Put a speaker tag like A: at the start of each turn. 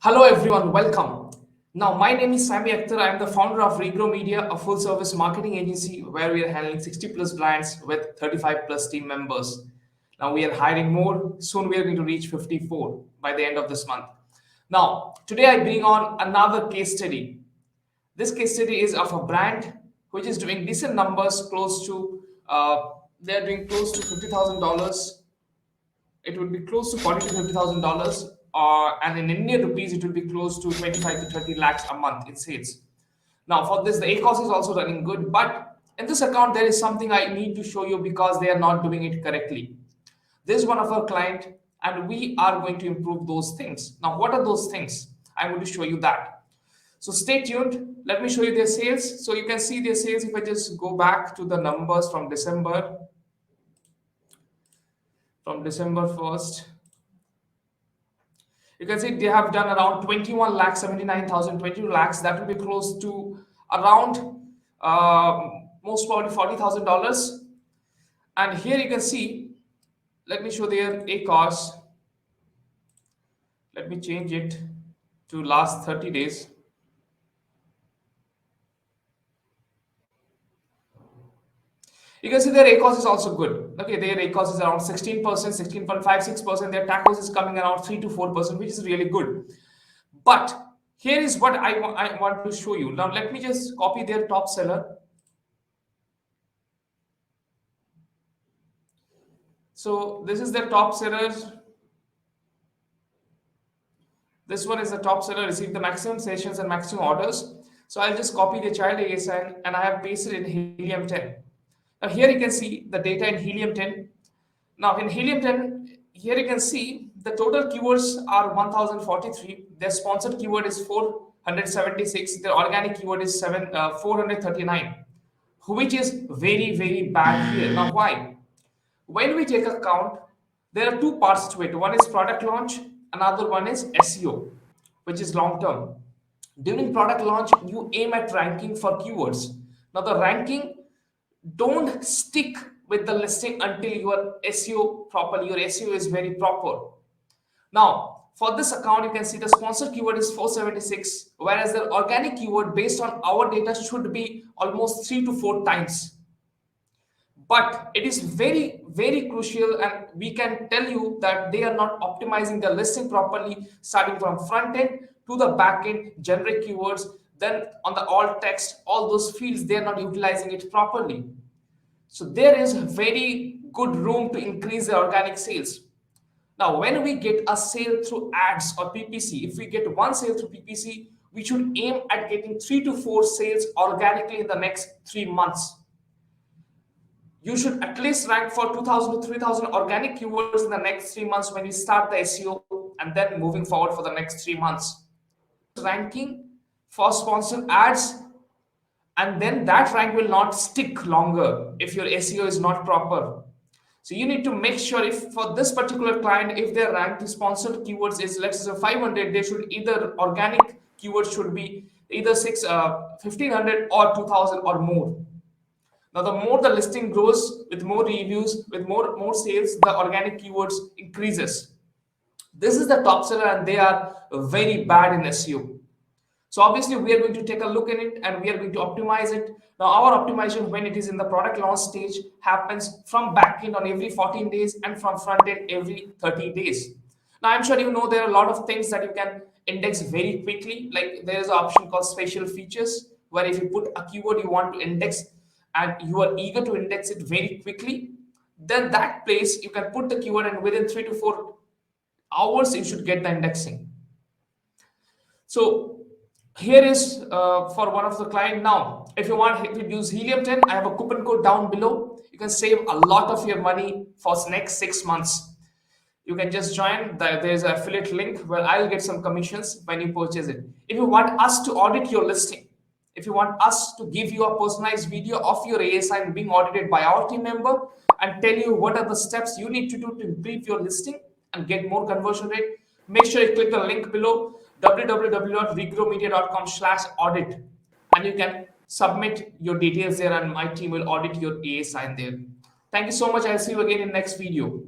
A: Hello everyone, welcome. Now, my name is Sami Akhtar. I am the founder of Regrow Media, a full service marketing agency where we are handling 60 plus clients with 35 plus team members. Now, we are hiring more. Soon, we are going to reach 54 by the end of this month. Now, today I bring on another case study. This case study is of a brand which is doing decent numbers, they're doing close to $50,000. It would be close to 40 to $50,000, and in Indian rupees, it would be close to 25 to 30 lakhs a month in sales. Now, for this, the ACOS is also running good, but in this account, there is something I need to show you because they are not doing it correctly. This is one of our client, and we are going to improve those things. Now, what are those things? I'm going to show you that. So stay tuned. Let me show you their sales. So you can see their sales if I just go back to the numbers from December 1st. You can see they have done around 21 lakhs, 79,000, 22 lakhs. That will be close to around most probably $40,000. And here you can see, let me show their ACOS. Let me change it to last 30 days. You can see their ACOS is also good. Okay, their ACOS is around 16%, 16.56%. Their TACOS is coming around 3 to 4%, which is really good. But here is what I want to show you. Now, let me just copy their top seller. So this is their top seller. This one is the top seller, received the maximum sessions and maximum orders. So I'll just copy the child ASIN and I have pasted in helium 10. Now here you can see the data in helium 10. Now in helium 10, here you can see the total keywords are 1043. Their sponsored keyword is 476. Their organic keyword is 439, which is very, very bad here. Now why? When we take account, there are two parts to it. One is product launch, another one is SEO, which is long term. During product launch, you aim at ranking for keywords. Now, the ranking, don't stick with the listing until your SEO properly. Your SEO is very proper. Now, for this account, you can see the sponsored keyword is 476, whereas the organic keyword based on our data should be almost 3 to 4 times. But it is very, very crucial, and we can tell you that they are not optimizing the listing properly, starting from front end to the back end, generic keywords, then on the alt text, all those fields, they are not utilizing it properly. So there is very good room to increase the organic sales. Now, when we get a sale through ads or PPC, if we get one sale through PPC, we should aim at getting 3 to 4 sales organically in the next 3 months. You should at least rank for 2,000 to 3,000 organic keywords in the next 3 months when you start the SEO, and then moving forward for the next 3 months. Ranking for sponsored ads, and then that rank will not stick longer if your SEO is not proper. So you need to make sure, if for this particular client, if their rank to sponsored keywords is, let's say 500, they should either organic keywords should be either 1,500 or 2,000 or more. Now, the more the listing grows, with more reviews, with more sales, the organic keywords increases. This is the top seller, and they are very bad in SEO. So obviously, we are going to take a look at it and we are going to optimize it. Now, our optimization, when it is in the product launch stage, happens from back end on every 14 days and from front end every 30 days. Now, I'm sure you know there are a lot of things that you can index very quickly. Like there is an option called special features, where if you put a keyword you want to index and you are eager to index it very quickly, then that place you can put the keyword and within 3 to 4 hours you should get the indexing. So here is for one of the client. Now, if you want to use helium 10, I have a coupon code down below. You can save a lot of your money for next 6 months. You can just join. There's an affiliate link where I'll get some commissions when you purchase it. If you want us to audit your listing, if you want us to give you a personalized video of your ASIN being audited by our team member and tell you what are the steps you need to do to improve your listing and get more conversion rate, make sure you click the link below, www.regrowmedia.com/audit, and you can submit your details there and my team will audit your ASIN there. Thank you so much. I'll see you again in next video.